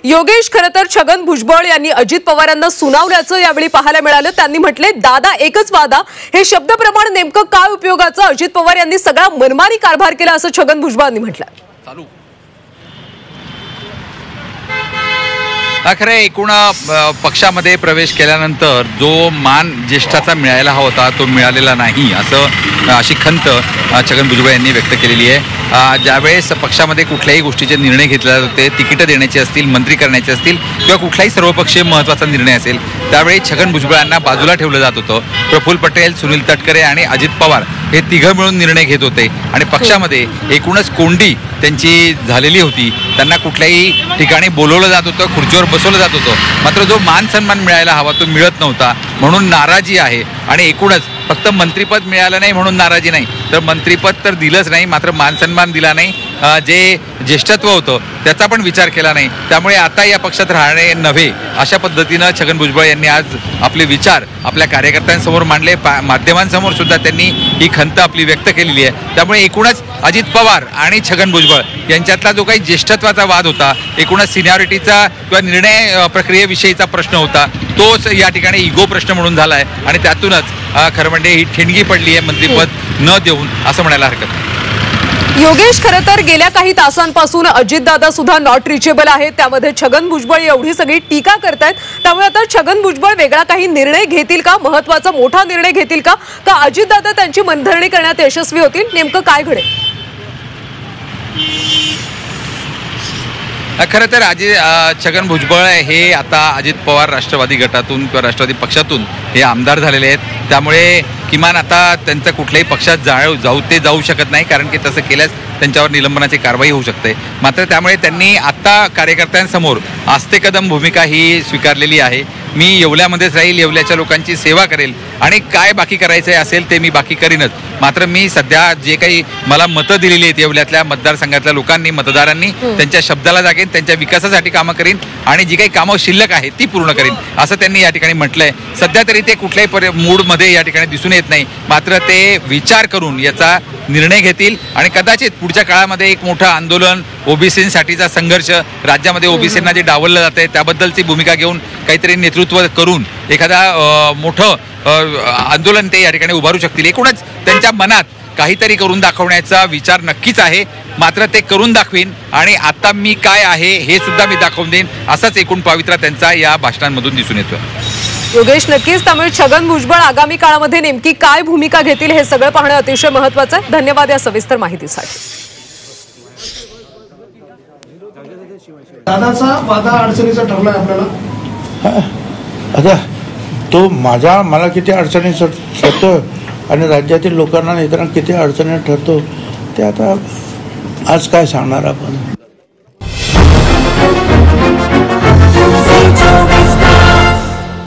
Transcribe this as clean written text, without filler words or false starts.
योगेश खरं तर छगन भुजबळ यांनी अजित पवारांना सुनावल्याचं यावेळी पाहायला मिळालं। त्यांनी म्हटले दादा एकच वादा, हे शब्दप्रमाण नेमकं काय उपयोगाचं? अजित पवार यांनी सगळा मनमानी कारभार केला असं छगन भुजबळांनी म्हटलं। खरं एकूण पक्षामध्ये प्रवेश केल्यानंतर जो मान ज्येष्ठाचा मिळायला हवा होता तो मिळालेला नाही असं अशी खंत छगन भुजबळ यांनी व्यक्त केलेली आहे। ज्यावेळेस पक्षामध्ये कुठल्याही गोष्टीचे निर्णय घेतले जात होते, तिकीटं देण्याचे असतील, मंत्री करण्याचे असतील किंवा कुठलाही सर्वपक्षीय महत्त्वाचा निर्णय असेल, त्यावेळी छगन भुजबळ यांना बाजूला ठेवलं जात होतं। प्रफुल्ल पटेल, सुनील तटकरे आणि अजित पवार हे तिघं मिळून निर्णय घेत होते आणि पक्षामध्ये एकूणच कोंडी त्यांची झालेली होती। त्यांना कुठल्याही ठिकाणी बोलवलं जात होतं, खुर्चीवर बसवलं जात होतं, मात्र जो मान सन्मान मिळायला हवा तो मिळत नव्हता, म्हणून नाराजी आहे। आणि एकूणच फक्त मंत्रिपद मिळालं नाही म्हणून नाराजी नाही, तर मंत्रिपद तर दिलंच नाही, मात्र मान सन्मान दिला नाही, जे ज्येष्ठत्व होतं त्याचा पण विचार केला नाही। त्यामुळे आता या पक्षात राहणे नव्हे अशा पद्धतीनं छगन भुजबळ यांनी आज आपले विचार आपल्या कार्यकर्त्यांसमोर मांडले, माध्यमांसमोर सुद्धा त्यांनी ही खंत आपली व्यक्त केलेली आहे। त्यामुळे एकूणच अजित पवार आणि छगन भुजबळ यांच्यातला जो काही ज्येष्ठत्वाचा वाद होता, एकूणच सिनियरिटीचा किंवा निर्णय प्रक्रियेविषयीचा प्रश्न होता, तोच या ठिकाणी इगो प्रश्न म्हणून झाला आहे आणि त्यातूनच खरं म्हणजे ही ठिणगी पडली आहे मंत्रिपद न देऊन, असं म्हणायला हरकत नाही। योगेश खरं तर गेल्या काही तासांपासून अजितदादा सुद्धा नॉट रिचेबल आहेत, त्यामध्ये छगन भुजबळ एवढी सगळी टीका करतायत। त्यामुळे आता छगन भुजबळ वेगळा काही निर्णय घेतील का, महत्त्वाचा मोठा निर्णय घेतील का, का अजितदादा त्यांची मनधरणी करण्यात यशस्वी होतील? नेमकं काय घडेल? खरं तर छगन भुजबळ हे आता अजित पवार राष्ट्रवादी गटातून किंवा राष्ट्रवादी पक्षातून हे आमदार झालेले आहेत। त्यामुळे किमान आता त्यांचं कुठल्याही पक्षात जाऊ शकत नाही, कारण की तसं केल्यास त्यांच्यावर निलंबनाची कारवाई होऊ शकते। मात्र त्यामुळे त्यांनी आता कार्यकर्त्यांसमोर आस्ते कदम भूमिका ही स्वीकारलेली आहे। मी येवल्यामध्येच राहील, येवल्याच्या लोकांची सेवा करेल आणि काय बाकी करायचं असेल ते मी बाकी करीनच, मात्र मी सध्या जे काही मला मतं दिलेली आहेत येवल्यातल्या मतदारसंघातल्या लोकांनी, मतदारांनी, त्यांच्या शब्दाला जागेन, त्यांच्या विकासासाठी कामं करीन आणि जी काही कामं शिल्लक आहेत ती पूर्ण करीन, असं त्यांनी या ठिकाणी म्हटलंय। सध्या तरी ते कुठल्याही मूडमध्ये या ठिकाणी दिसून येत नाही, मात्र ते विचार करून याचा निर्णय घेतील आणि कदाचित पुढच्या काळामध्ये एक मोठं आंदोलन, ओबीसींसाठीचा संघर्ष, राज्यामध्ये ओबीसींना जे डावललं जाते त्याबद्दलची भूमिका घेऊन काहीतरी नेतृत्व करून एखादा मोठं आंदोलन ते या ठिकाणी उभारू शकतील। एकूणच त्यांच्या मनात काहीतरी करून दाखवण्याचा विचार नक्कीच आहे, मात्र ते करून दाखवीन आणि आता मी काय आहे हे सुद्धा मी दाखवून देईन, असाच एकूण पवित्रा त्यांचा या भाषणांमधून दिसून येतोय। योगेश, नक्कीच त्यामुळे छगन भुजबळ आगामी काळामध्ये नेमकी काय भूमिका घेतील हे सगळं पाहणं अतिशय महत्त्वाचं आहे। धन्यवाद या सविस्तर माहितीसाठी। दादाचा वादा अडचणीचा ठरलाय आपल्याला, आता तो मला किती अडचणी ठरतो आणि राज्यातील लोकांना इतरांना किती अडचणी ठरतो ते आता आज काय सांगणार आपण।